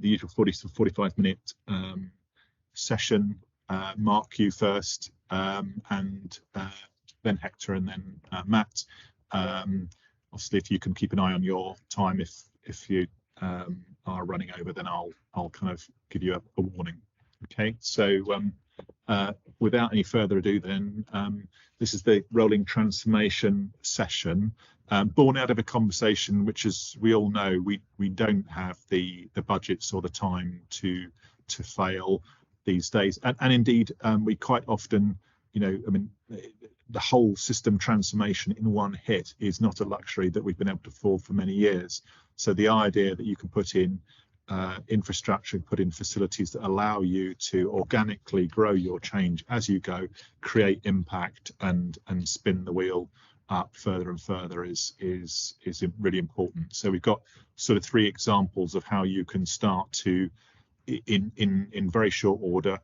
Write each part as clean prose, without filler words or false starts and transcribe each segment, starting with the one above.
the usual 40 to 45-minute session. Mark, you first, and then Hector, and then Matt. Obviously, if you can keep an eye on your time, if you are running over, then I'll kind of give you a warning. Okay, so without any further ado, then this is the rolling transformation session, born out of a conversation which, as we all know, we don't have the budgets or the time to fail these days, and indeed we quite often, I mean, the whole system transformation in one hit is not a luxury that we've been able to afford for many years. So the idea that you can put in infrastructure, put in facilities that allow you to organically grow your change as you go, create impact, and spin the wheel up further and further is really important. So we've got sort of 3 examples of how you can start to, in very short order,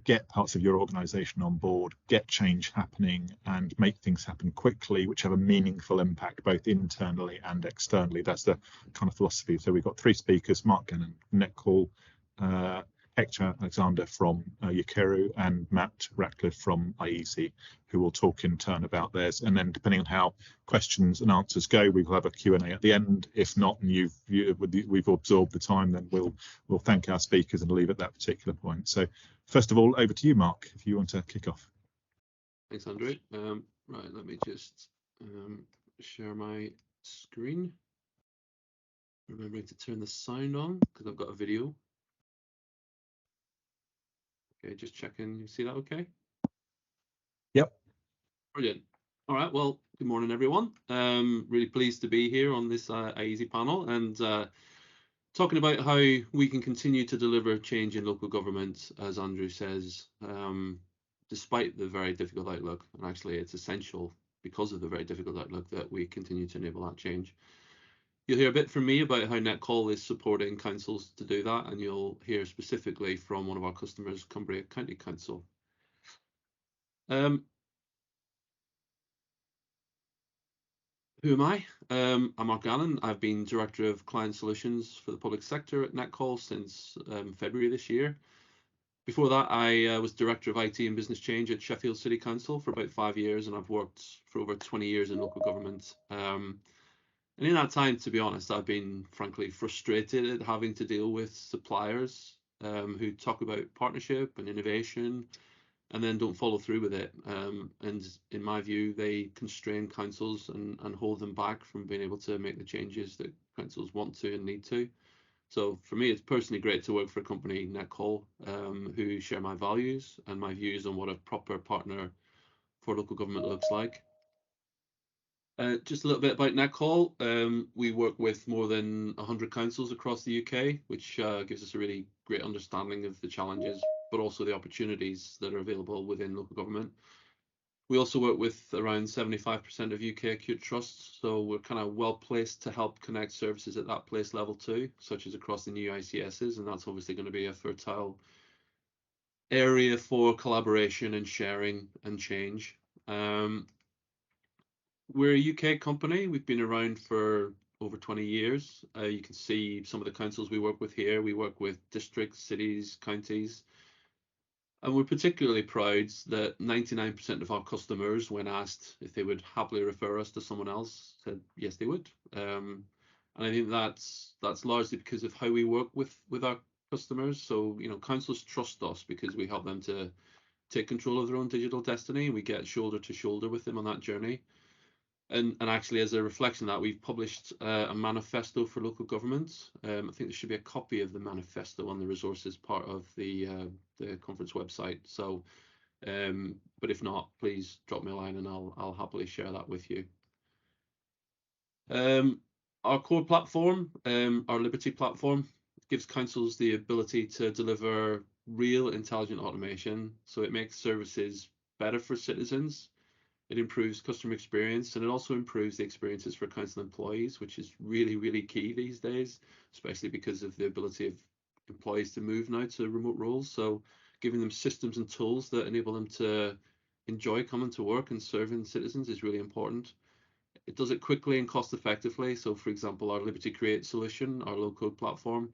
get parts of your organization on board, get change happening, and make things happen quickly, which have a meaningful impact both internally and externally. That's the kind of philosophy. So we've got 3 speakers: Mark Gannon, Netcall, Hector Alexander from Yakeru, and Matt Ratcliffe from iESE, who will talk in turn about theirs. And then, depending on how questions and answers go, we will have a Q&A at the end. If not, and we've absorbed the time, then we'll thank our speakers and leave at that particular point. So, first of all, over to you, Mark, if you want to kick off. Thanks, Andrew. Right, let me just share my screen. Remembering to turn the sound on because I've got a video. Okay, just checking. You see that okay? Yep. Brilliant. All right, well, good morning, everyone. Really pleased to be here on this iESE panel and talking about how we can continue to deliver change in local government, as Andrew says, despite the very difficult outlook. And actually, it's essential because of the very difficult outlook that we continue to enable that change. You'll hear a bit from me about how Netcall is supporting councils to do that, and you'll hear specifically from one of our customers, Cumbria County Council. Who am I? I'm Mark Gannon. I've been Director of Client Solutions for the public sector at Netcall since February this year. Before that, I was Director of IT and Business Change at Sheffield City Council for about 5 years, and I've worked for over 20 years in local government. And in that time, to be honest, I've been frankly frustrated at having to deal with suppliers who talk about partnership and innovation and then don't follow through with it. And in my view, they constrain councils and hold them back from being able to make the changes that councils want to and need to. So for me, it's personally great to work for a company, Netcall, who share my values and my views on what a proper partner for local government looks like. Just a little bit about Netcall. We work with more than 100 councils across the UK, which gives us a really great understanding of the challenges, but also the opportunities that are available within local government. We also work with around 75% of UK acute trusts, so we're kind of well placed to help connect services at that place level too, such as across the new iCSs, and that's obviously going to be a fertile area for collaboration and sharing and change. We're a UK company. We've been around for over 20 years. You can see some of the councils we work with here. We work with districts, cities, counties. And we're particularly proud that 99% of our customers, when asked if they would happily refer us to someone else, said yes, they would. And I think that's largely because of how we work with our customers. So, councils trust us because we help them to take control of their own digital destiny. We get shoulder to shoulder with them on that journey. And actually, as a reflection of that, we've published a manifesto for local governments. I think there should be a copy of the manifesto on the resources part of the conference website. So, but if not, please drop me a line and I'll happily share that with you. Our core platform, our Liberty platform, gives councils the ability to deliver real intelligent automation. So it makes services better for citizens. It improves customer experience, and it also improves the experiences for council employees, which is really, really key these days, especially because of the ability of employees to move now to remote roles. So giving them systems and tools that enable them to enjoy coming to work and serving citizens is really important. It does it quickly and cost effectively. So for example, our Liberty Create solution, our low-code platform,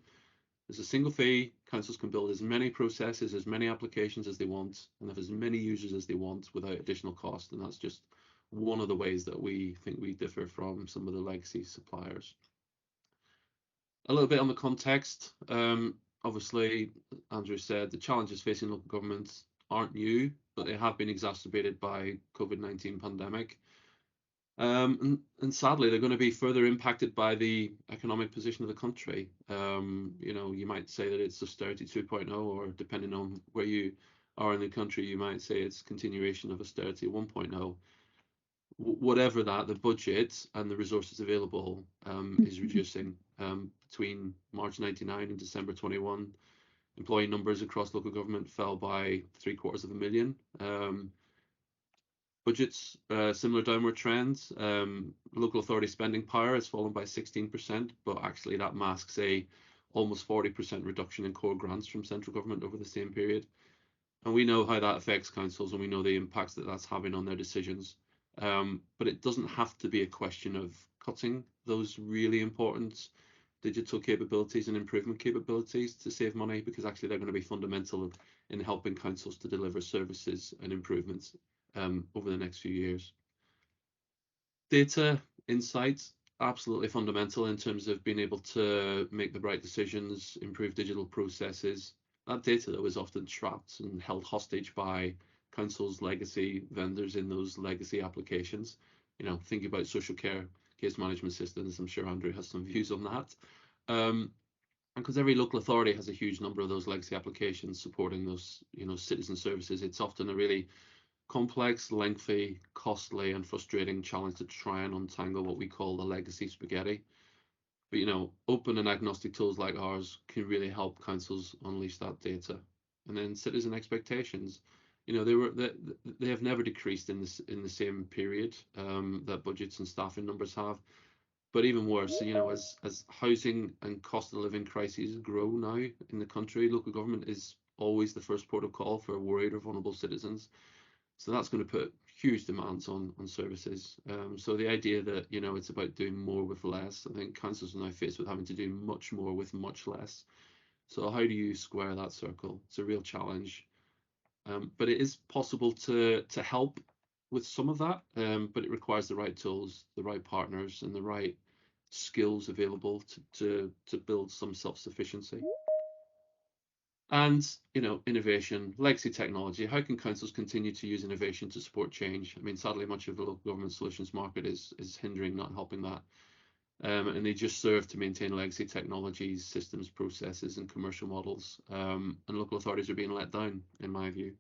There's a single fee. Councils can build as many processes, as many applications as they want, and have as many users as they want without additional cost. And that's just one of the ways that we think we differ from some of the legacy suppliers. A little bit on the context. Obviously, Andrew said the challenges facing local governments aren't new, but they have been exacerbated by COVID-19 pandemic. And sadly, they're going to be further impacted by the economic position of the country. You know, you might say that it's austerity 2.0, or depending on where you are in the country, you might say it's continuation of austerity 1.0. Whatever that, the budget and the resources available is reducing. Between March 99 and December 21, employee numbers across local government fell by 750,000. Budgets, similar downward trends. Local authority spending power has fallen by 16%, but actually that masks a almost 40% reduction in core grants from central government over the same period. And we know how that affects councils, and we know the impacts that that's having on their decisions. But it doesn't have to be a question of cutting those really important digital capabilities and improvement capabilities to save money, because actually they're going to be fundamental in helping councils to deliver services and improvements over the next few years. Data insights, absolutely fundamental in terms of being able to make the right decisions, improve digital processes. That data that was often trapped and held hostage by councils' legacy vendors in those legacy applications. You know, think about social care case management systems. I'm sure Andrew has some views on that. And because every local authority has a huge number of those legacy applications supporting those, you know, citizen services, it's often a really complex, lengthy, costly, and frustrating challenge to try and untangle what we call the legacy spaghetti. But, you know, open and agnostic tools like ours can really help councils unleash that data. And then citizen expectations, you know, they have never decreased in the same period that budgets and staffing numbers have. But even worse, you know, as housing and cost of living crises grow now in the country, local government is always the first port of call for worried or vulnerable citizens. So that's going to put huge demands on services. So the idea that, you know, it's about doing more with less, I think councils are now faced with having to do much more with much less. So how do you square that circle? It's a real challenge. But it is possible to help with some of that, but it requires the right tools, the right partners, and the right skills available to build some self-sufficiency. And, you know, innovation, legacy technology. How can councils continue to use innovation to support change? I mean, sadly, much of the local government solutions market is hindering, not helping that. And they just serve to maintain legacy technologies, systems, processes, and commercial models. And local authorities are being let down, in my view.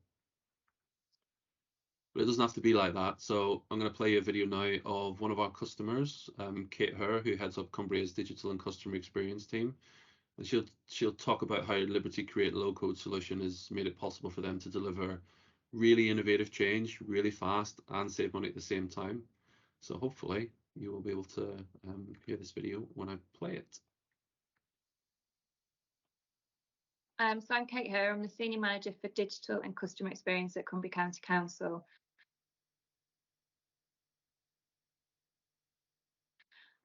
But it doesn't have to be like that. So I'm going to play a video now of one of our customers, Kate Herr, who heads up Cumbria's digital and customer experience team. And she'll talk about how Liberty Create low-code solution has made it possible for them to deliver really innovative change really fast and save money at the same time. So hopefully you will be able to hear this video when I play it. So I'm Kate Herr. I'm the Senior Manager for Digital and Customer Experience at Cumbria County Council.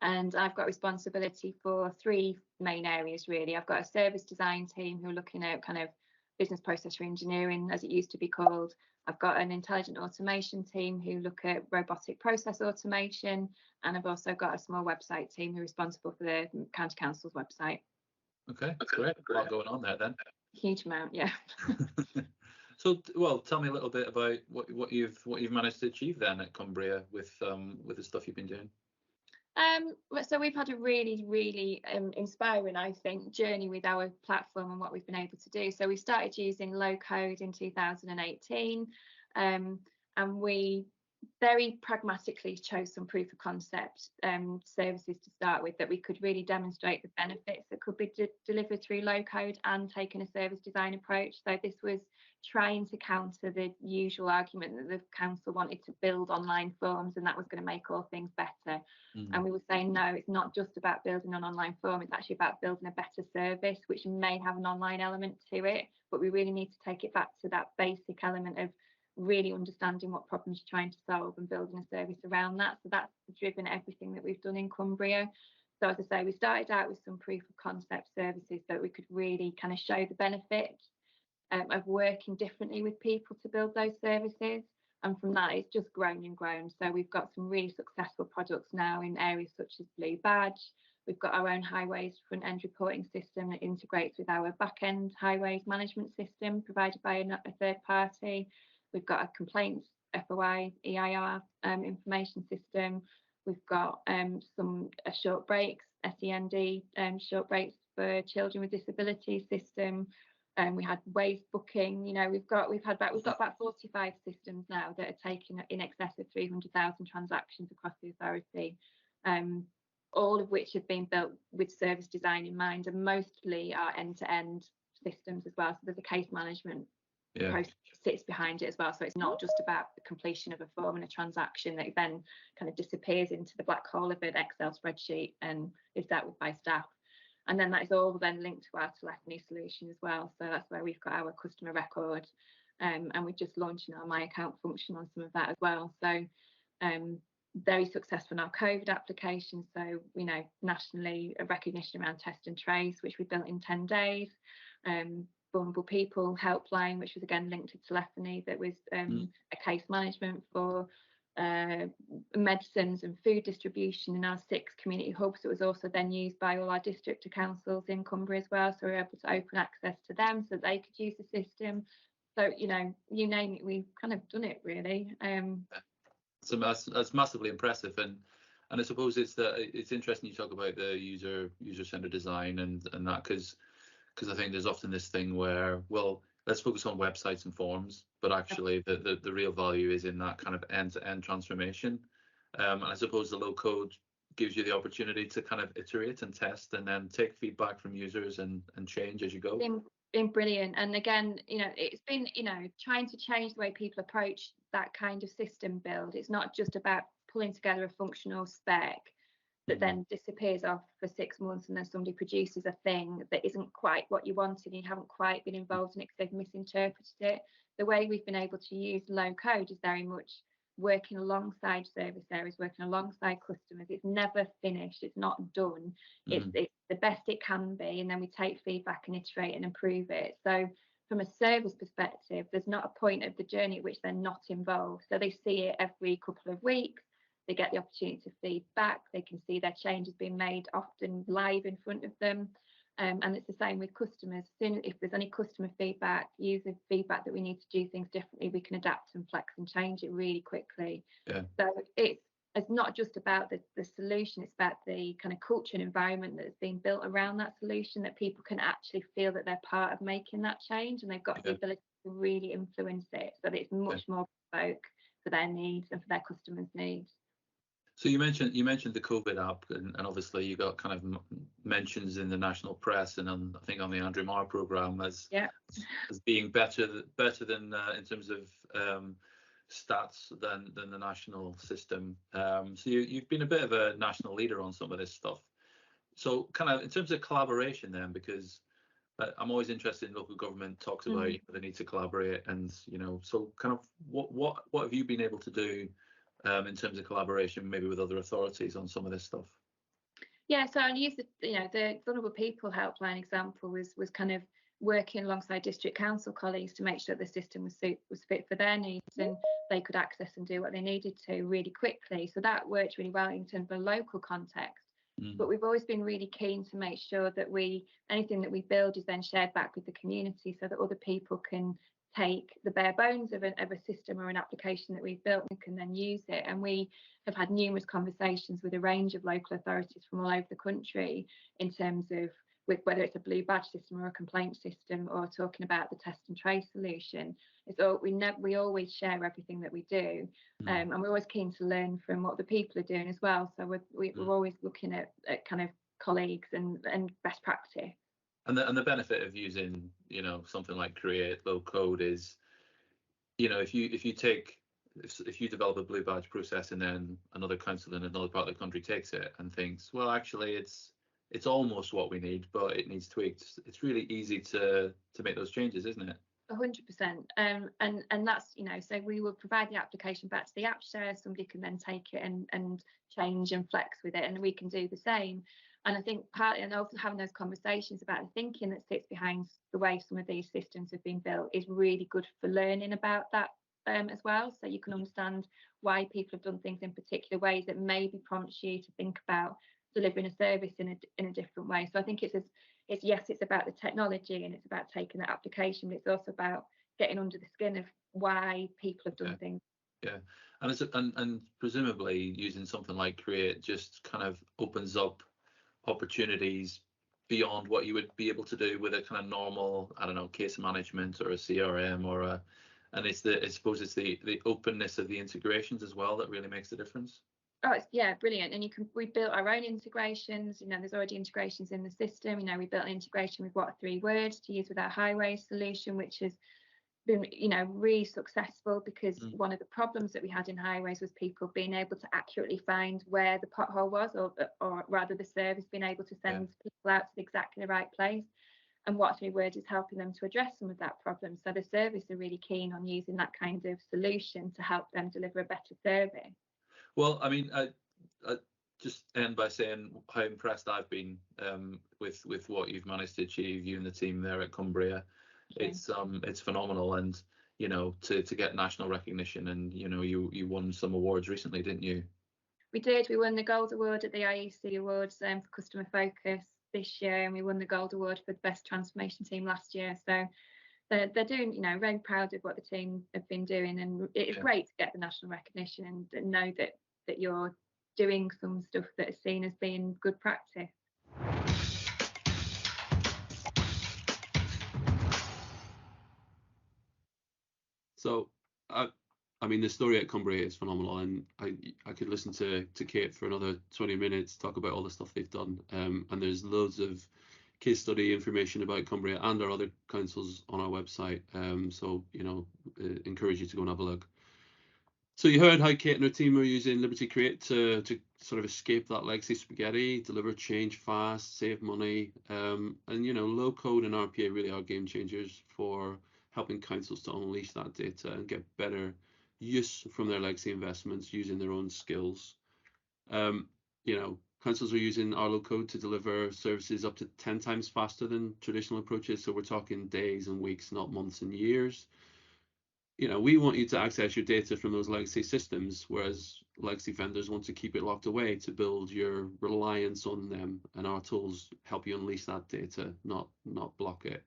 And I've got responsibility for three main areas, really. I've got a service design team who are looking at kind of business process reengineering, as it used to be called. I've got an intelligent automation team who look at robotic process automation. And I've also got a small website team who are responsible for the County Council's website. Okay, great. A lot going on there then. Huge amount, yeah. So, well, tell me a little bit about what you've managed to achieve then at Cumbria with the stuff you've been doing. So we've had a really inspiring, I think, journey with our platform and what we've been able to do. So we started using low code in 2018, and we very pragmatically chose some proof of concept services to start with that we could really demonstrate the benefits that could be delivered through low code and taking a service design approach. So this was trying to counter the usual argument that the council wanted to build online forms and that was going to make all things better. And we were saying, no, it's not just about building an online form, it's actually about building a better service, which may have an online element to it, but we really need to take it back to that basic element of really understanding what problems you're trying to solve and building a service around that. So that's driven everything that we've done in Cumbria. So as I say, we started out with some proof of concept services so that we could really kind of show the benefit of working differently with people to build those services. And from that, it's just grown and grown. So we've got some really successful products now in areas such as Blue Badge. We've got our own highways front-end reporting system that integrates with our back-end highways management system provided by a third party. We've got a complaints FOI, EIR information system. We've got some short breaks, SEND short breaks for children with disabilities system. We had waste booking. You know, we've got about 45 systems now that are taking in excess of 300,000 transactions across the authority, all of which have been built with service design in mind, and mostly are end-to-end systems as well. So there's a case management process sits behind it as well. So it's not just about the completion of a form and a transaction that then kind of disappears into the black hole of an Excel spreadsheet and is dealt with by staff. And then that is all then linked to our telephony solution as well. So that's where we've got our customer record, and we're just launching our My Account function on some of that as well. So very successful in our COVID application. So, you know, nationally a recognition around test and trace, which we built in 10 days. Vulnerable People Helpline, which was again linked to telephony, that was a case management for medicines and food distribution in our 6 community hubs. It was also then used by all our district councils in Cumbria as well, so we were able to open access to them so that they could use the system. So, you know, you name it, we've kind of done it really. So that's massively impressive, and I suppose it's interesting you talk about the user-centered design and that, because I think there's often this thing where, well, let's focus on websites and forms, but actually the real value is in that kind of end-to-end transformation. And I suppose the low code gives you the opportunity to kind of iterate and test and then take feedback from users and change as you go. Been brilliant. And again, you know, it's been, you know, trying to change the way people approach that kind of system build. It's not just about pulling together a functional spec that then disappears off for 6 months and then somebody produces a thing that isn't quite what you wanted and you haven't quite been involved in it because they've misinterpreted it. The way we've been able to use low code is very much working alongside service areas, working alongside customers. It's never finished, it's not done. It's the best it can be, and then we take feedback and iterate and improve it. So from a service perspective, there's not a point of the journey at which they're not involved. So they see it every couple of weeks. They get the opportunity to feed back. They can see their changes being made often live in front of them. And it's the same with customers. Soon, if there's any customer feedback, user feedback that we need to do things differently, we can adapt and flex and change it really quickly. So it's not just about the solution, it's about the kind of culture and environment that's being built around that solution, that people can actually feel that they're part of making that change and they've got the ability to really influence it so that it's much more bespoke for their needs and for their customers' needs. So you mentioned the COVID app, and obviously you got kind of mentions in the national press and I think on the Andrew Marr programme as being better than in terms of stats than the national system. So you've been a bit of a national leader on some of this stuff. So kind of in terms of collaboration then, because I'm always interested in local government talks about the need to collaborate, and you know, so kind of what have you been able to do in terms of collaboration, maybe with other authorities on some of this stuff? Yeah, so I'll use the Vulnerable People Helpline example was kind of working alongside district council colleagues to make sure the system was fit for their needs and they could access and do what they needed to really quickly. So that worked really well in terms of a local context. But we've always been really keen to make sure that anything that we build is then shared back with the community so that other people can take the bare bones of a system or an application that we've built and can then use it. And we have had numerous conversations with a range of local authorities from all over the country in terms of whether it's a blue badge system or a complaint system or talking about the test and trace solution. We always share everything that we do, and we're always keen to learn from what the people are doing as well. So we're always looking at kind of colleagues and best practice. And the benefit of using, you know, something like Create low code is, you know, if you develop a blue badge process and then another council in another part of the country takes it and thinks, well, actually it's almost what we need, but it needs tweaked. It's really easy to make those changes, isn't it? 100%. And that's, you know, so we will provide the application back to the app share. Somebody can then take it and change and flex with it, and we can do the same. And I think partly, and also having those conversations about the thinking that sits behind the way some of these systems have been built is really good for learning about that as well. So you can understand why people have done things in particular ways that maybe prompts you to think about delivering a service in a different way. So I think it's about the technology and it's about taking that application, but it's also about getting under the skin of why people have done things. Yeah, and presumably using something like Create just kind of opens up opportunities beyond what you would be able to do with a kind of normal, I don't know, case management or a CRM or a, and I suppose it's the openness of the integrations as well that really makes the difference. Oh, it's brilliant. And we built our own integrations. There's already integrations in the system. We built an integration with What 3 Words to use with our highways solution, which has been, really successful, because one of the problems that we had in highways was people being able to accurately find where the pothole was, or rather the service being able to send people out to exactly the right place. And What 3 Words is helping them to address some of that problem. So the service are really keen on using that kind of solution to help them deliver a better service. Well, I mean, I just end by saying how impressed I've been with what you've managed to achieve, you and the team there at Cumbria. It's phenomenal, and to get national recognition, and you won some awards recently, didn't you? We did. We won the Gold Award at the iESE Awards for Customer Focus this year, and we won the Gold Award for the Best Transformation Team last year. So they're doing, very proud of what the team have been doing, and it's great to get the national recognition and know that you're doing some stuff that is seen as being good practice. So, I mean, the story at Cumbria is phenomenal, and I could listen to Kate for another 20 minutes, talk about all the stuff they've done. And there's loads of case study information about Cumbria and our other councils on our website. So, encourage you to go and have a look. So you heard how Kate and her team are using Liberty Create to sort of escape that legacy spaghetti, deliver change fast, save money, and low code and RPA really are game changers for helping councils to unleash that data and get better use from their legacy investments using their own skills. Councils are using our low code to deliver services up to 10 times faster than traditional approaches. So we're talking days and weeks, not months and years. We want you to access your data from those legacy systems, whereas legacy vendors want to keep it locked away to build your reliance on them, and our tools help you unleash that data, not block it.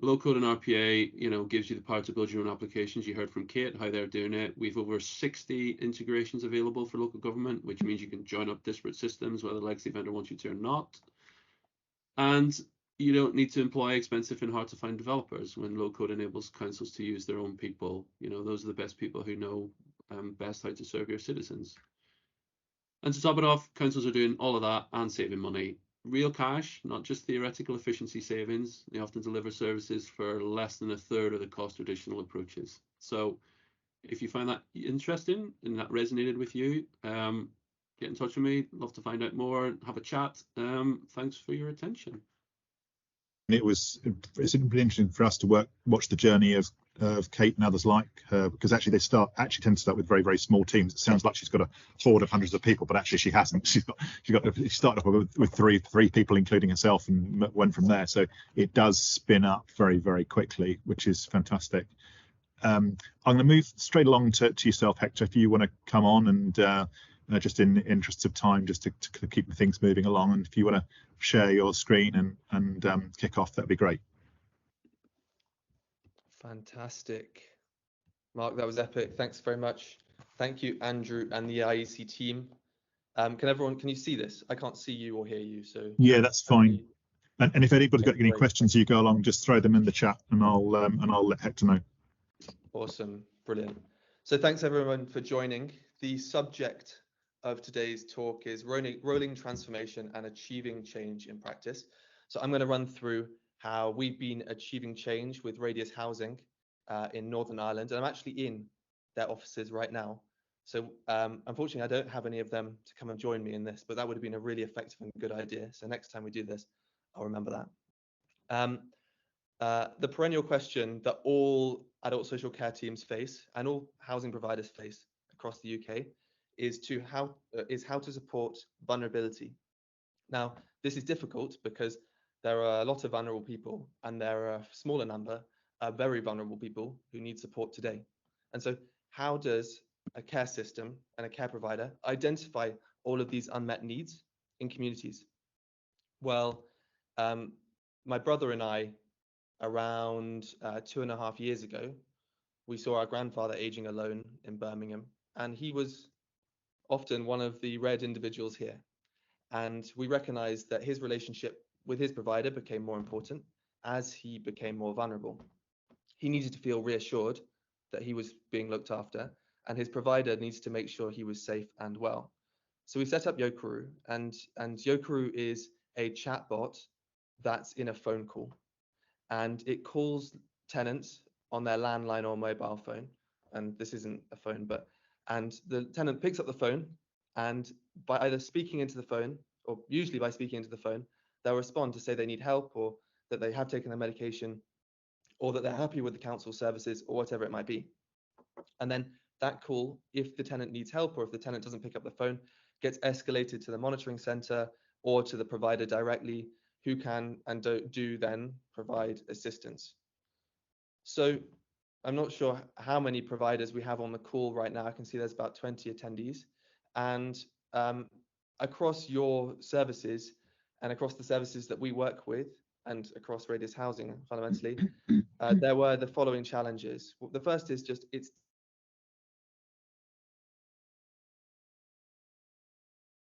Low code and RPA, gives you the power to build your own applications. You heard from Kate how they're doing it. We've over 60 integrations available for local government, which means you can join up disparate systems, whether the legacy vendor wants you to or not. And you don't need to employ expensive and hard to find developers when low code enables councils to use their own people. Those are the best people who know best how to serve your citizens. And to top it off, councils are doing all of that and saving money. Real cash, not just theoretical efficiency savings. They often deliver services for less than a third of the cost of traditional approaches. So if you find that interesting and that resonated with you, get in touch with me. Love to find out more, have a chat. Thanks for your attention. It's really interesting for us to watch the journey of Kate and others like her, because actually they tend to start with very, very small teams. It sounds like she's got a horde of hundreds of people, but actually she hasn't. She started off with three people, including herself, and went from there. So it does spin up very, very quickly, which is fantastic. I'm going to move straight along to yourself, Hector, if you want to come on and just in the interests of time, just to keep things moving along, and if you want to share your screen and kick off, that'd be great. Fantastic, Mark, that was epic. Thanks very much. Thank you, Andrew, and the iESE team. Can you see this? I can't see you or hear you, so yeah, that's fine. And if anybody's got any questions, you go along, just throw them in the chat, and I'll let Hector know. Awesome, brilliant. So thanks everyone for joining. The subject of today's talk is rolling transformation and achieving change in practice. So I'm going to run through how we've been achieving change with Radius Housing in Northern Ireland, and I'm actually in their offices right now. So unfortunately, I don't have any of them to come and join me in this, but that would have been a really effective and good idea. So next time we do this, I'll remember that. The perennial question that all adult social care teams face and all housing providers face across the UK is how to support vulnerability Now, this is difficult because there are a lot of vulnerable people, and there are a smaller number of very vulnerable people who need support today. And so how does a care system and a care provider identify all of these unmet needs in communities? Well, my brother and I, around 2.5 years ago, we saw our grandfather aging alone in Birmingham, and he was often one of the red individuals here. And we recognized that his relationship with his provider became more important as he became more vulnerable. He needed to feel reassured that he was being looked after, and his provider needs to make sure he was safe and well. So we set up Yokeru, and Yokeru is a chatbot that's in a phone call, and it calls tenants on their landline or mobile phone. And this isn't a phone, and the tenant picks up the phone, and by either speaking into the phone, or usually by speaking into the phone, they'll respond to say they need help, or that they have taken their medication, or that they're happy with the council services, or whatever it might be. And then that call, if the tenant needs help or if the tenant doesn't pick up the phone, gets escalated to the monitoring center or to the provider directly, who can and do then provide assistance. So I'm not sure how many providers we have on the call right now. I can see there's about 20 attendees. And across your services and across the services that we work with and across Radius Housing, fundamentally, there were the following challenges. The first is just it's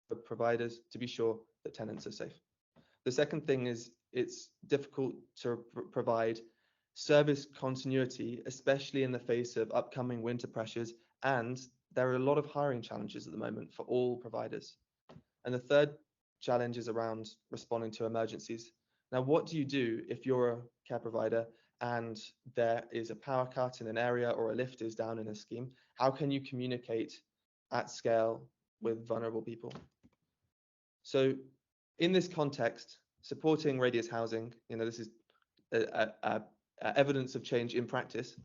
for providers to be sure that tenants are safe. The second thing is it's difficult to provide service continuity, especially in the face of upcoming winter pressures, and there are a lot of hiring challenges at the moment for all providers. And the third challenge is around responding to emergencies. Now, what do you do if you're a care provider and there is a power cut in an area or a lift is down in a scheme? How can you communicate at scale with vulnerable people? So in this context, supporting Radius Housing, this is evidence of change in practice.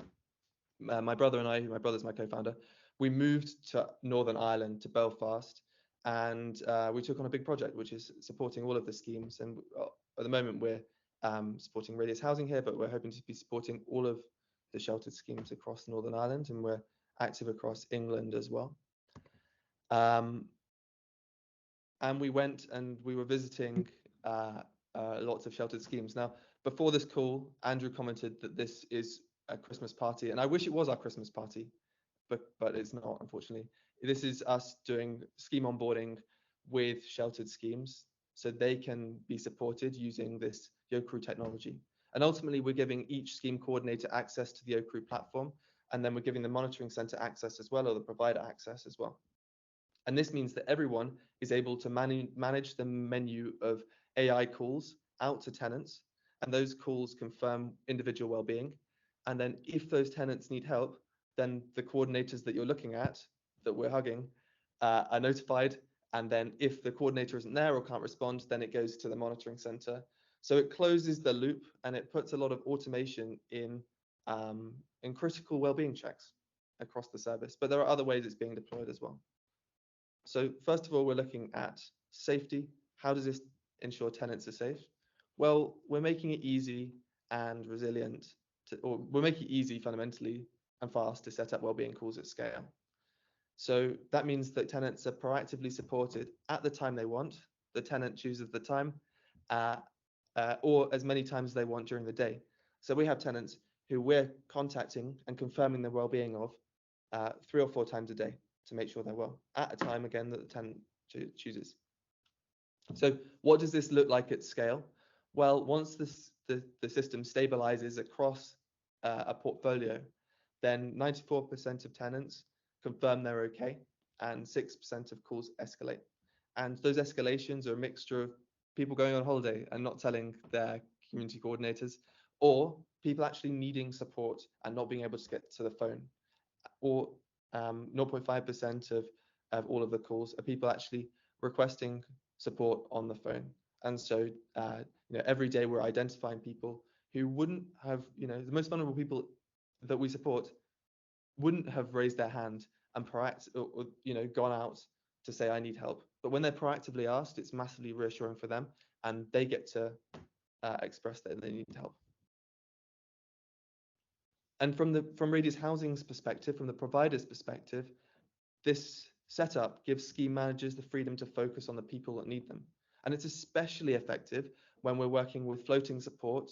My brother and I, my brother's my co-founder, we moved to Northern Ireland, to Belfast, and we took on a big project, which is supporting all of the schemes. And at the moment, we're supporting Radius Housing here, but we're hoping to be supporting all of the sheltered schemes across Northern Ireland, and we're active across England as well. And we went and we were visiting lots of sheltered schemes. Now, before this call, Andrew commented that this is a Christmas party, and I wish it was our Christmas party, but it's not, unfortunately. This is us doing scheme onboarding with sheltered schemes so they can be supported using this Yokeru technology. And ultimately, we're giving each scheme coordinator access to the Yokeru platform, and then we're giving the monitoring center access as well, or the provider access as well. And this means that everyone is able to manage the menu of AI calls out to tenants, and those calls confirm individual well-being. And then if those tenants need help, then the coordinators that you're looking at, that we're hugging, are notified. And then if the coordinator isn't there or can't respond, then it goes to the monitoring center. So it closes the loop, and it puts a lot of automation in critical well-being checks across the service. But there are other ways it's being deployed as well. So first of all, we're looking at safety. How does this ensure tenants are safe? Well, we're making it easy and resilient, or we're making it easy fundamentally and fast to set up wellbeing calls at scale. So that means that tenants are proactively supported at the time they want. The tenant chooses the time, or as many times as they want during the day. So we have tenants who we're contacting and confirming their well-being of 3 or 4 times a day to make sure they're well at a time, again, that the tenant chooses. So what does this look like at scale? Well, once the system stabilizes across a portfolio, then 94% of tenants confirm they're okay, and 6% of calls escalate. And those escalations are a mixture of people going on holiday and not telling their community coordinators, or people actually needing support and not being able to get to the phone, or 0.5% of all of the calls are people actually requesting support on the phone. And so every day we're identifying people who wouldn't have, the most vulnerable people that we support wouldn't have raised their hand and gone out to say, I need help. But when they're proactively asked, it's massively reassuring for them, and they get to express that they need help. And from Radius Housing's perspective, from the provider's perspective, this setup gives scheme managers the freedom to focus on the people that need them. And it's especially effective when we're working with floating support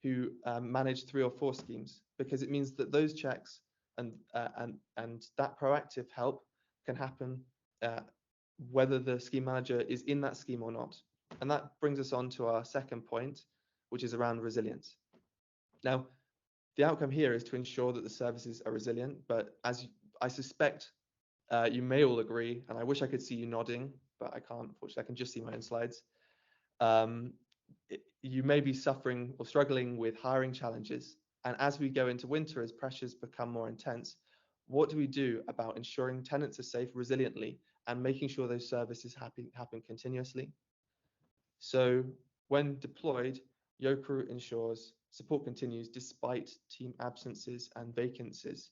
who manage 3 or 4 schemes, because it means that those checks and that proactive help can happen whether the scheme manager is in that scheme or not. And that brings us on to our second point, which is around resilience. Now, the outcome here is to ensure that the services are resilient, but as I suspect you may all agree, and I wish I could see you nodding, but I can't, unfortunately. I can just see my own slides. You may be suffering or struggling with hiring challenges. And as we go into winter, as pressures become more intense, what do we do about ensuring tenants are safe resiliently and making sure those services happen continuously? So when deployed, Yocru ensures support continues despite team absences and vacancies.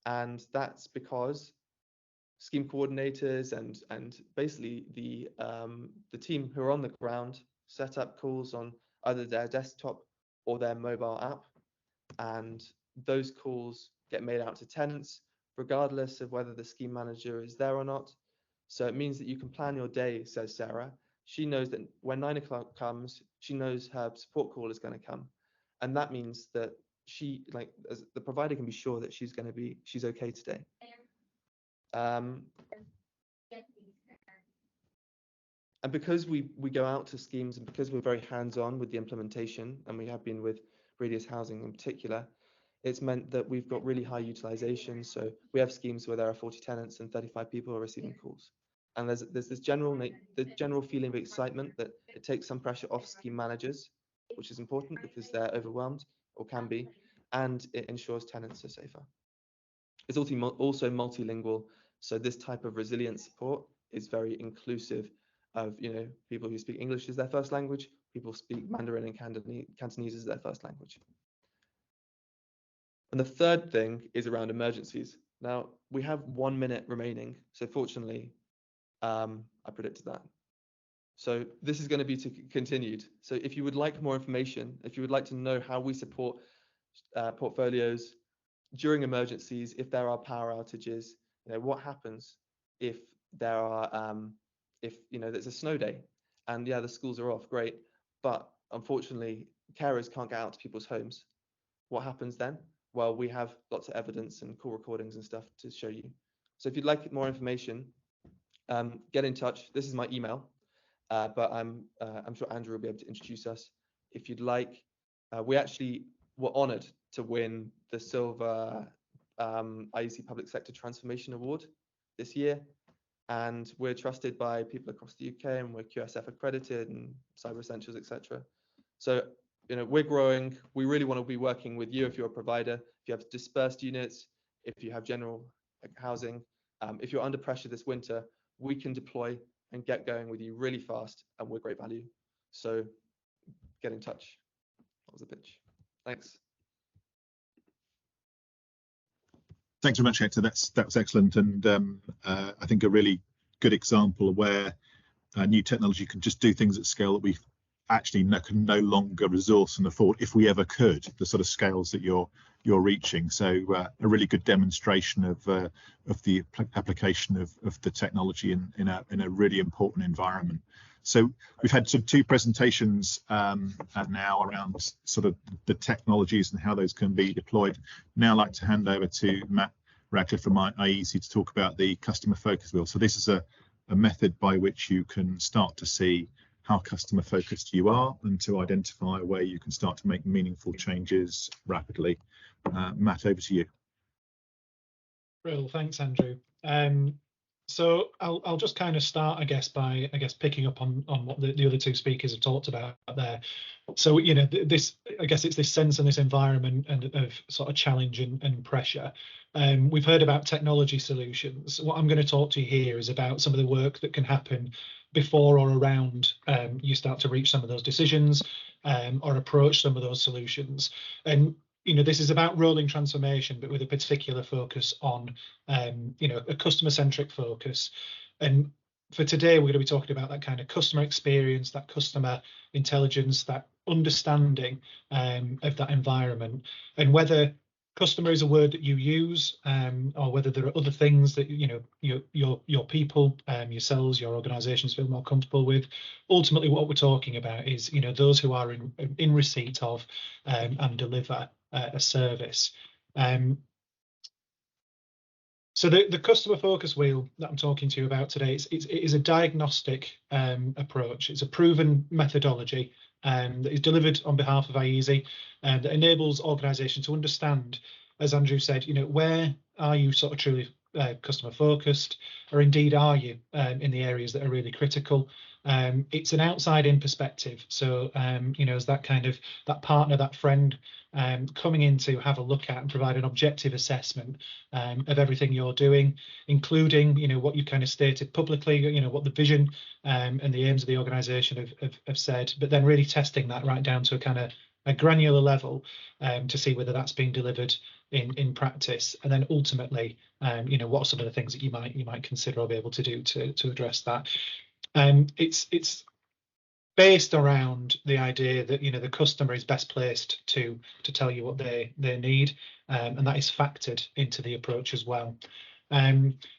And that's because scheme coordinators and basically the team who are on the ground set up calls on either their desktop or their mobile app, and those calls get made out to tenants regardless of whether the scheme manager is there or not. So it means that you can plan your day, says Sarah. She knows that when 9 o'clock comes, she knows her support call is going to come, and that means that she, like, as the provider, can be sure that she's okay today. And because we go out to schemes, and because we're very hands-on with the implementation, and we have been with Radius Housing in particular, it's meant that we've got really high utilization. So we have schemes where there are 40 tenants and 35 people are receiving calls. And there's this general feeling of excitement that it takes some pressure off scheme managers, which is important because they're overwhelmed, or can be, and it ensures tenants are safer. It's also multilingual. So this type of resilience support is very inclusive of, people who speak English as their first language, people speak Mandarin and Cantonese as their first language. And the third thing is around emergencies. Now, we have 1 minute remaining. So fortunately, I predicted that. So this is going to be continued. So if you would like more information, if you would like to know how we support portfolios during emergencies, if there are power outages, what happens if there are there's a snow day and the schools are off, great, but unfortunately carers can't get out to people's homes. What happens then? Well, we have lots of evidence and call recordings and stuff to show you. So if you'd like more information, get in touch. This is my email, but I'm sure Andrew will be able to introduce us if you'd like. We actually were honoured to win the Silver iESE Public Sector Transformation Award this year, and we're trusted by people across the UK, and we're QSF accredited and Cyber Essentials, etc. So we're growing. We really want to be working with you if you're a provider, if you have dispersed units, if you have general housing, if you're under pressure this winter, we can deploy and get going with you really fast, and we're great value. So get in touch. That was a pitch. Thanks. Thanks very much, Hector. That was excellent, and I think a really good example of where new technology can just do things at scale that we actually can no longer resource and afford, if we ever could, the sort of scales that you're reaching. So a really good demonstration of the application of the technology in a really important environment. So we've had sort of 2 presentations now around sort of the technologies and how those can be deployed. Now I'd like to hand over to Matt Radcliffe from iESE to talk about the customer focus wheel. So this is a method by which you can start to see how customer focused you are and to identify where you can start to make meaningful changes rapidly. Matt, over to you. Well, thanks, Andrew. So I'll just kind of start, by picking up on what the other 2 speakers have talked about there. So this, it's this sense and this environment and of sort of challenge and pressure. We've heard about technology solutions. What I'm going to talk to you here is about some of the work that can happen before or around you start to reach some of those decisions or approach some of those solutions. And this is about rolling transformation, but with a particular focus on, a customer-centric focus. And for today, we're going to be talking about that kind of customer experience, that customer intelligence, that understanding of that environment, and whether customer is a word that you use, or whether there are other things that your people, yourselves, your organisations feel more comfortable with. Ultimately, what we're talking about is those who are in receipt of and deliver a service. So the customer focus wheel that I'm talking to you about today, it is a diagnostic approach. It's a proven methodology that is delivered on behalf of iESE and that enables organisations to understand, as Andrew said, where are you sort of truly customer focused, or indeed are you in the areas that are really critical. It's an outside-in perspective, so as that kind of that partner, that friend coming in to have a look at and provide an objective assessment of everything you're doing, including what you kind of stated publicly, what the vision and the aims of the organisation have said, but then really testing that right down to a kind of a granular level to see whether that's being delivered in practice, and then ultimately, what are some of the things that you might consider or be able to do to address that. It's based around the idea that the customer is best placed to tell you what they need, and that is factored into the approach as well.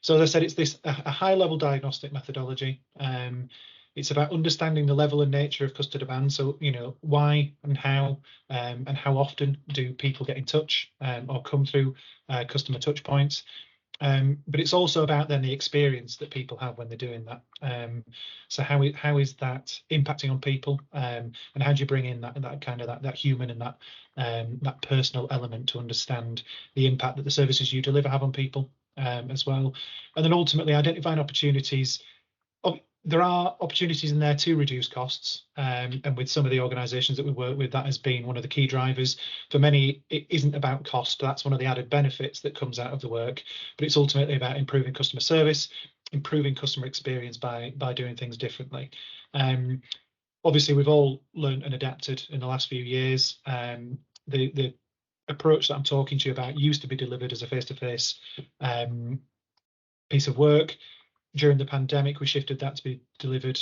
So as I said, it's a high-level diagnostic methodology. It's about understanding the level and nature of customer demand. So why and how often do people get in touch or come through customer touch points. But it's also about then the experience that people have when they're doing that. So how is that impacting on people, and how do you bring in that kind of that human and that personal element to understand the impact that the services you deliver have on people as well, and then ultimately identifying opportunities. There are opportunities in there to reduce costs, and with some of the organisations that we work with, that has been one of the key drivers. For many, it isn't about cost. That's one of the added benefits that comes out of the work, but it's ultimately about improving customer service, improving customer experience by doing things differently. Obviously, we've all learned and adapted in the last few years. The approach that I'm talking to you about used to be delivered as a face-to-face piece of work. During the pandemic, we shifted that to be delivered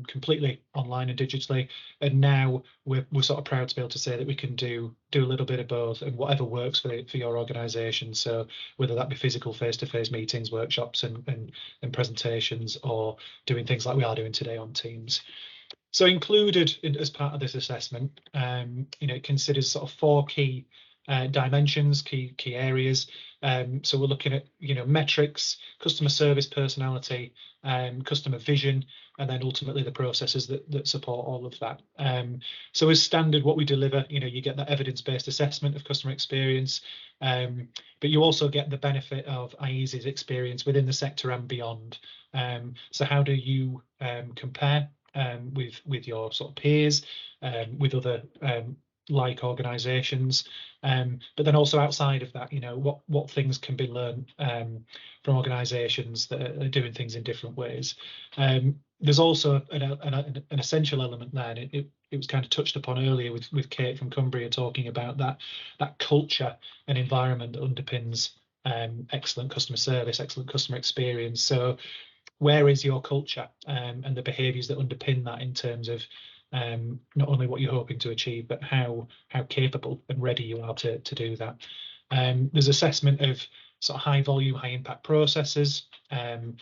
completely online and digitally, and now we're sort of proud to be able to say that we can do a little bit of both, and whatever works for your organisation. So whether that be physical face-to-face meetings, workshops, and presentations, or doing things like we are doing today on Teams. So included as part of this assessment, it considers sort of 4 key dimensions, key areas. So we're looking at metrics, customer service personality, customer vision, and then ultimately the processes that support all of that. So as standard, what we deliver, you get that evidence-based assessment of customer experience, but you also get the benefit of iESE's experience within the sector and beyond. So how do you compare with your sort of peers, with other like organisations, but then also outside of that, what things can be learned from organisations that are doing things in different ways. There's also an essential element there, and it was kind of touched upon earlier with Kate from Cumbria talking about that culture and environment that underpins excellent customer service, excellent customer experience. So where is your culture and the behaviours that underpin that in terms of not only what you're hoping to achieve, but how capable and ready you are to do that. There's assessment of sort of high volume, high impact processes, the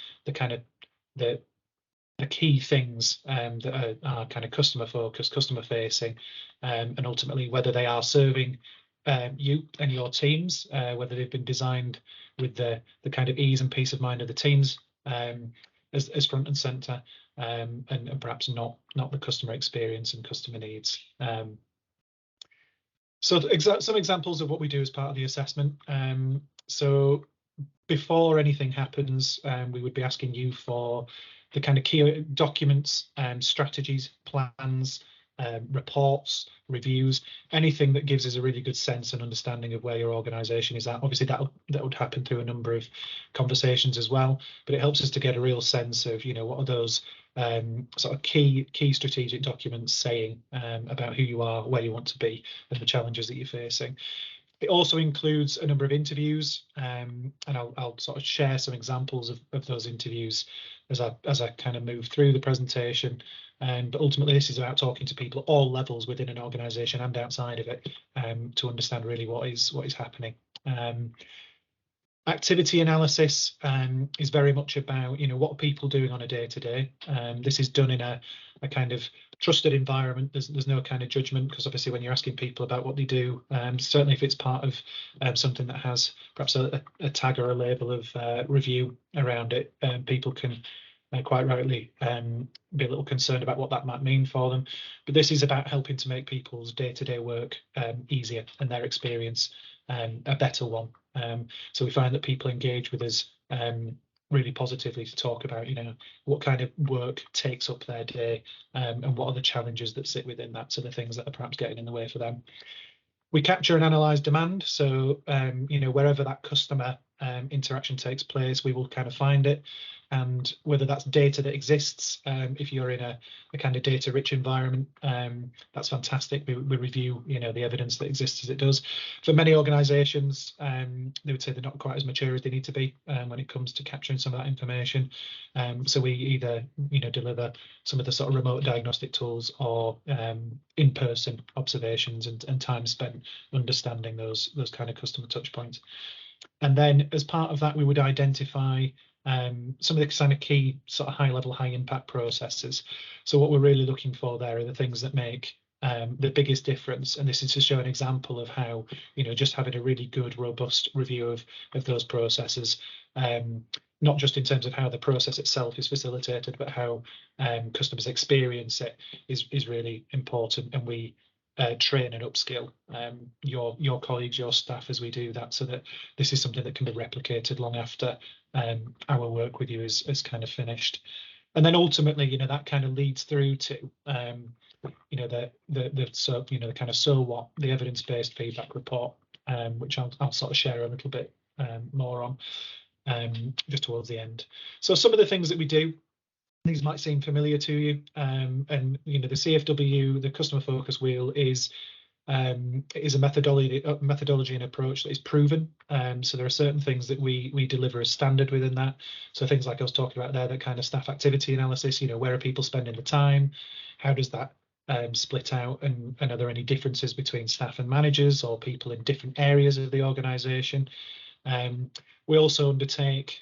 key things that are kind of customer focused, customer facing, and ultimately whether they are serving you and your teams, whether they've been designed with the kind of ease and peace of mind of the teams as front and centre, and perhaps not the customer experience and customer needs. So some examples of what we do as part of the assessment. So before anything happens, we would be asking you for the kind of key documents, strategies, plans, reports, reviews, anything that gives us a really good sense and understanding of where your organisation is at. Obviously, that would happen through a number of conversations as well, but it helps us to get a real sense of what are those sort of key strategic documents saying about who you are, where you want to be, and the challenges that you're facing. It also includes a number of interviews, and I'll sort of share some examples of those interviews as I kind of move through the presentation. But ultimately, this is about talking to people at all levels within an organisation and outside of it, to understand really what is happening. Activity analysis is very much about, what are people doing on a day-to-day. This is done in a kind of trusted environment. There's no kind of judgment, because obviously when you're asking people about what they do, certainly if it's part of something that has perhaps a tag or a label of review around it, people can quite rightly be a little concerned about what that might mean for them. But this is about helping to make people's day-to-day work easier and their experience a better one. So we find that people engage with us really positively to talk about, what kind of work takes up their day, and what are the challenges that sit within that, so the things that are perhaps getting in the way for them. We capture and analyze demand. So, wherever that customer interaction takes place, we will kind of find it. And whether that's data that exists, if you're in a kind of data-rich environment, that's fantastic. We review, the evidence that exists as it does. For many organisations, they would say they're not quite as mature as they need to be when it comes to capturing some of that information. So we either, deliver some of the sort of remote diagnostic tools, or in-person observations and time spent understanding those kind of customer touch points. And then as part of that, we would identify some of the kind of key sort of high-level, high-impact processes. So what we're really looking for there are the things that make the biggest difference. And this is to show an example of how, just having a really good, robust review of those processes, not just in terms of how the process itself is facilitated, but how customers experience it is really important. And we train and upskill your colleagues, your staff, as we do that, so that this is something that can be replicated long after our work with you is kind of finished. And then ultimately, that kind of leads through to the kind of so what, the evidence-based feedback report, which I'll sort of share a little bit more on just towards the end. So some of the things that we do, these might seem familiar to you, and the CFW, the customer focus wheel, is a methodology and approach that is proven. So there are certain things that we deliver as standard within that. So things like I was talking about there, that kind of staff activity analysis. Where are people spending the time? How does that split out? And are there any differences between staff and managers, or people in different areas of the organisation? We also undertake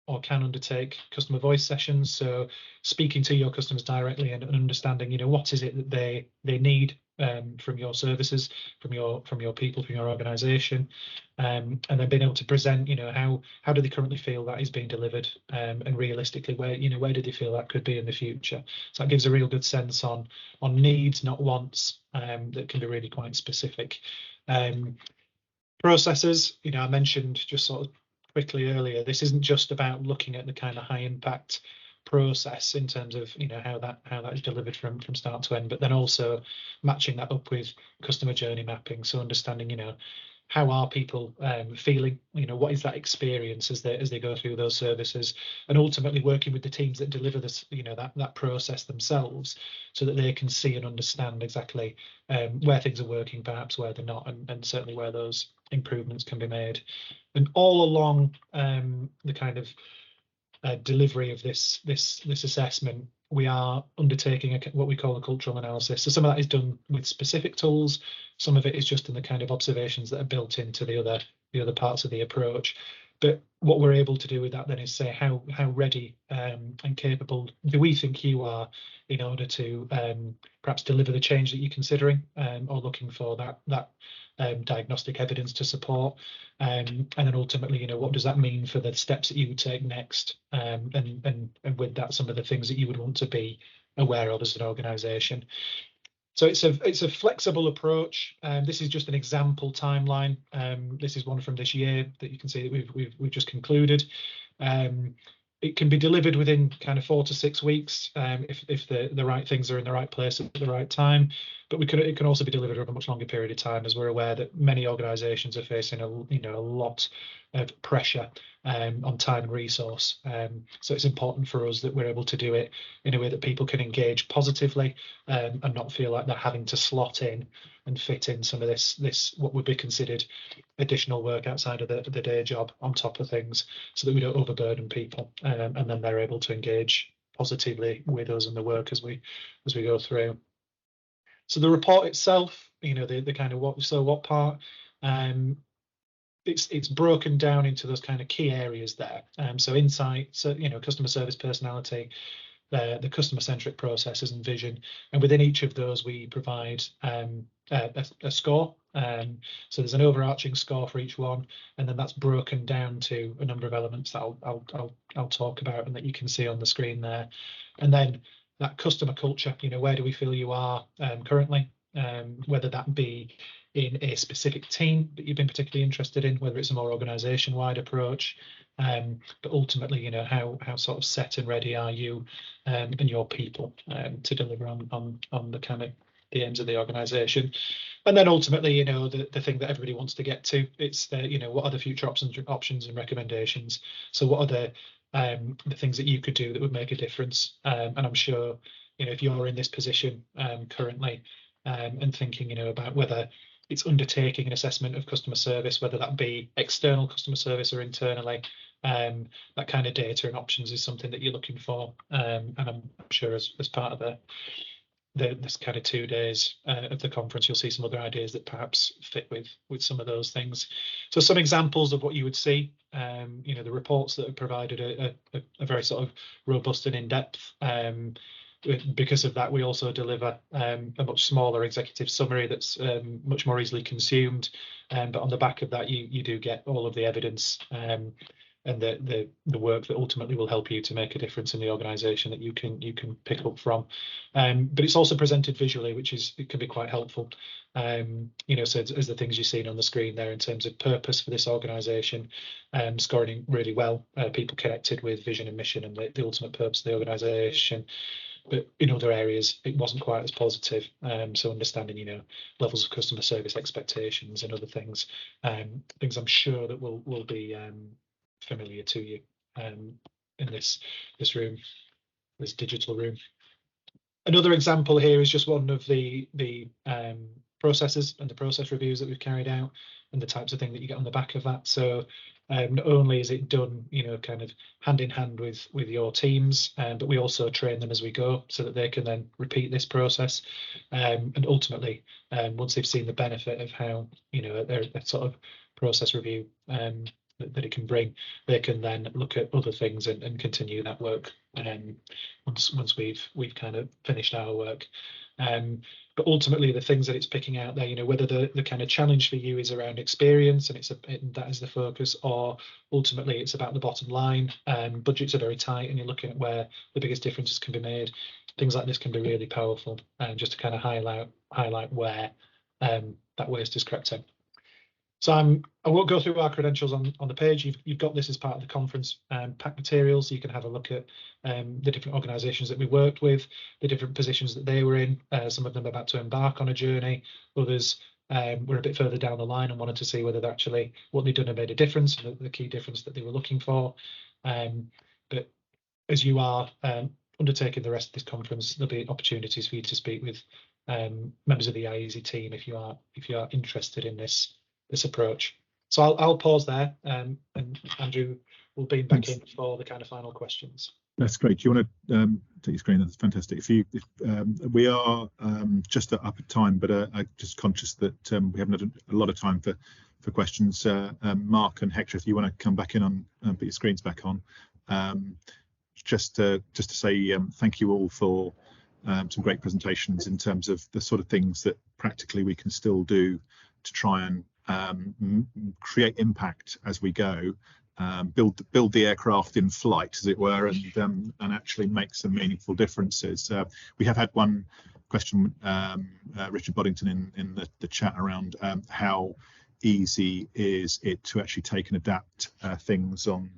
or can undertake customer voice sessions, so speaking to your customers directly and understanding, what is it that they need from your services, from your people, from your organisation, and then being able to present, how do they currently feel that is being delivered, and realistically, where do they feel that could be in the future. So that gives a real good sense on needs, not wants, that can be really quite specific. Processes, I mentioned just sort of quickly earlier, this isn't just about looking at the kind of high impact process in terms of how that is delivered from start to end, but then also matching that up with customer journey mapping. So understanding how are people feeling, what is that experience as they go through those services, and ultimately working with the teams that deliver this, that process themselves, so that they can see and understand exactly where things are working, perhaps where they're not, and certainly where those improvements can be made. And all along the kind of delivery of this assessment, we are undertaking what we call a cultural analysis. So some of that is done with specific tools. Some of it is just in the kind of observations that are built into the other parts of the approach. But what we're able to do with that then is say how ready and capable do we think you are in order to perhaps deliver the change that you're considering, or looking for that diagnostic evidence to support, and then ultimately, what does that mean for the steps that you would take next, and with that, some of the things that you would want to be aware of as an organisation. So it's a flexible approach. This is just an example timeline. This is one from this year that you can see that we've just concluded. It can be delivered within kind of 4 to 6 weeks if the right things are in the right place at the right time. but it can also be delivered over a much longer period of time, as we're aware that many organisations are facing a lot of pressure on time and resource. So it's important for us that we're able to do it in a way that people can engage positively and not feel like they're having to slot in and fit in some of this what would be considered additional work outside of the day job on top of things, so that we don't overburden people, and then they're able to engage positively with us and the work as we go through. So the report itself, the kind of what part, it's broken down into those kind of key areas there. So insight, so customer service personality, the customer-centric processes and vision, and within each of those we provide a score. So there's an overarching score for each one, and then that's broken down to a number of elements that I'll talk about and that you can see on the screen there. And then that customer culture, where do we feel you are currently, whether that be in a specific team that you've been particularly interested in, whether it's a more organisation-wide approach, but ultimately, how sort of set and ready are you and your people to deliver on the kind of the aims of the organisation. And then ultimately, the thing that everybody wants to get to, it's what are the future options and recommendations. So what are the things that you could do that would make a difference? And I'm sure, if you're in this position currently and thinking, about whether it's undertaking an assessment of customer service, whether that be external customer service or internally, that kind of data and options is something that you're looking for. And I'm sure as part of this kind of 2 days of the conference, you'll see some other ideas that perhaps fit with some of those things. So some examples of what you would see, the reports that are provided are very sort of robust and in-depth. Because of that, we also deliver a much smaller executive summary that's much more easily consumed. But on the back of that, you do get all of the evidence and the work that ultimately will help you to make a difference in the organisation that you can pick up from. But it's also presented visually, it can be quite helpful. So as the things you've seen on the screen there in terms of purpose for this organisation, scoring really well, people connected with vision and mission and the ultimate purpose of the organisation. But in other areas, it wasn't quite as positive. So understanding, levels of customer service expectations and other things, things I'm sure that will be familiar to you in this room, this digital room. Another example here is just one of the processes and the process reviews that we've carried out and the types of thing that you get on the back of that. So not only is it done, kind of hand in hand with your teams, but we also train them as we go so that they can then repeat this process. And ultimately, once they've seen the benefit of how, their sort of process review that it can bring, they can then look at other things and continue that work once we've kind of finished our work. But ultimately, the things that it's picking out there, whether the kind of challenge for you is around experience and that is the focus, or ultimately it's about the bottom line. Budgets are very tight, and you're looking at where the biggest differences can be made. Things like this can be really powerful, just to kind of highlight where that waste is crept in. So I won't go through our credentials on the page. You've got this as part of the conference pack materials, so you can have a look at the different organisations that we worked with, the different positions that they were in. Some of them are about to embark on a journey. Others were a bit further down the line and wanted to see whether actually what they'd done had made a difference, the key difference that they were looking for. But as you are undertaking the rest of this conference, there'll be opportunities for you to speak with members of the iESE team if you are interested in this approach. So I'll pause there, and Andrew will be back in for the kind of final questions. That's great. Do you want to take your screen? That's fantastic. We are just up at time, but I'm just conscious that we haven't had a lot of time for questions. Mark and Hector, if you want to come back in and put your screens back on, just to say thank you all for some great presentations in terms of the sort of things that practically we can still do to try and create impact as we go, build the aircraft in flight, as it were, and actually make some meaningful differences. We have had one question, Richard Boddington in the chat around how easy is it to actually take and adapt things on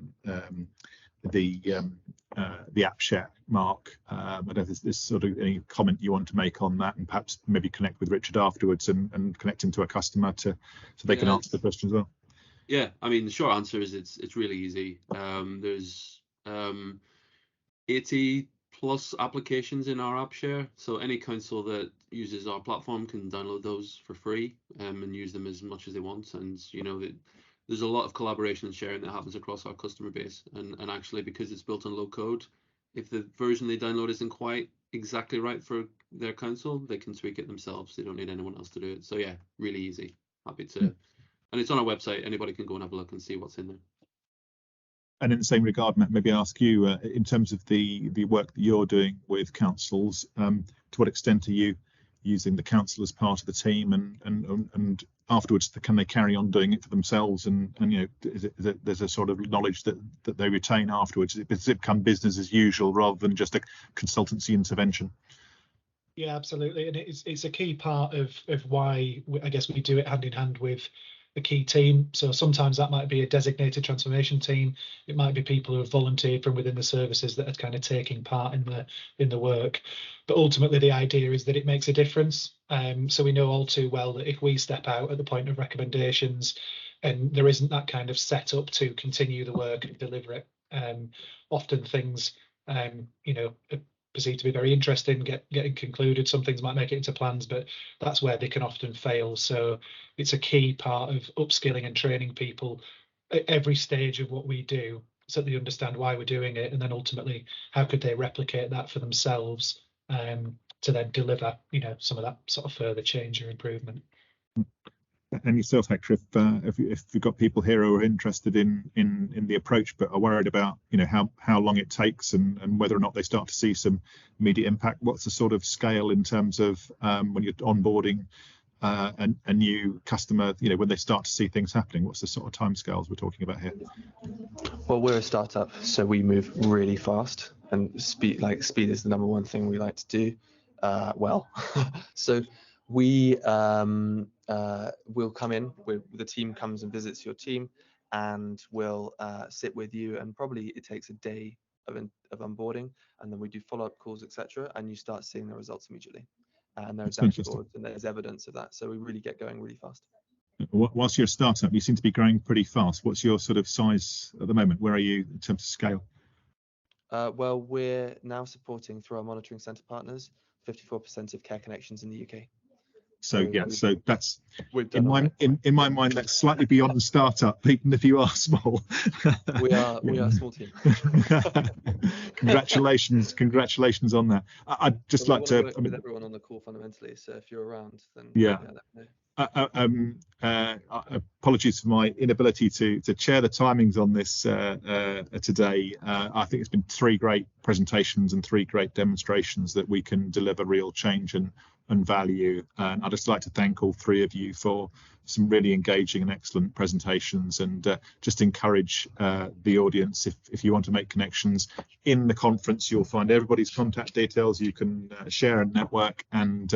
app share, Mark. I don't know if there's sort of any comment you want to make on that, and perhaps maybe connect with Richard afterwards and connect him to a customer so they can answer the question as well. Yeah, I mean, the short answer is it's really easy. There's 80 plus applications in our app share, so any council that uses our platform can download those for free and use them as much as they want. And there's a lot of collaboration and sharing that happens across our customer base, and actually, because it's built on low code, if the version they download isn't quite exactly right for their council, they can tweak it themselves. They don't need anyone else to do it. So yeah, really easy. Happy to, and it's on our website. Anybody can go and have a look and see what's in there. And in the same regard, Matt, maybe ask you in terms of the work that you're doing with councils, to what extent are you using the council as part of the team, and afterwards can they carry on doing it for themselves, and there's a sort of knowledge that they retain afterwards? Does it become business as usual rather than just a consultancy intervention? Yeah, absolutely, and it's a key part of why I guess we do it hand in hand with a key team. So sometimes that might be a designated transformation team. It might be people who have volunteered from within the services that are kind of taking part in the work. But ultimately, the idea is that it makes a difference. So we know all too well that if we step out at the point of recommendations and there isn't that kind of setup to continue the work and deliver it, often things perceived to be very interesting getting concluded. Some things might make it into plans, but that's where they can often fail. So it's a key part of upskilling and training people at every stage of what we do, so that they understand why we're doing it, and then ultimately how could they replicate that for themselves to then deliver some of that sort of further change or improvement. And yourself, Hector, if you've got people here who are interested in the approach but are worried about how long it takes and whether or not they start to see some immediate impact, what's the sort of scale in terms of when you're onboarding a new customer, when they start to see things happening? What's the sort of timescales we're talking about here? Well, we're a startup, so we move really fast, and speed is the number one thing we like to do well. So we will come in, the team comes and visits your team, and we'll sit with you, and probably it takes a day of onboarding, and then we do follow-up calls, etc., and you start seeing the results immediately. And there's dashboards and there's evidence of that. So we really get going really fast. Whilst you're a startup, you seem to be growing pretty fast. What's your sort of size at the moment? Where are you in terms of scale? Well, we're now supporting, through our monitoring centre partners, 54% of care connections in the UK. So that's in my mind, that's slightly beyond startup, even if you are small. we are a small team. Congratulations on that. I'd just like to work with everyone on the call fundamentally. So if you're around, then yeah. Apologies for my inability to chair the timings on this today. I think it's been 3 great presentations and 3 great demonstrations that we can deliver real change and value. And I'd just like to thank all 3 of you for some really engaging and excellent presentations, and just encourage the audience, if you want to make connections in the conference, you'll find everybody's contact details. You can share and network, and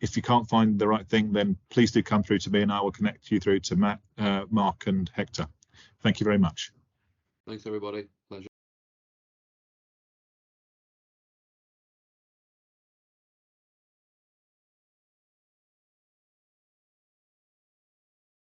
if you can't find the right thing, then please do come through to me and I will connect you through to Matt, Mark and Hector. Thank you very much. Thanks everybody. Pleasure.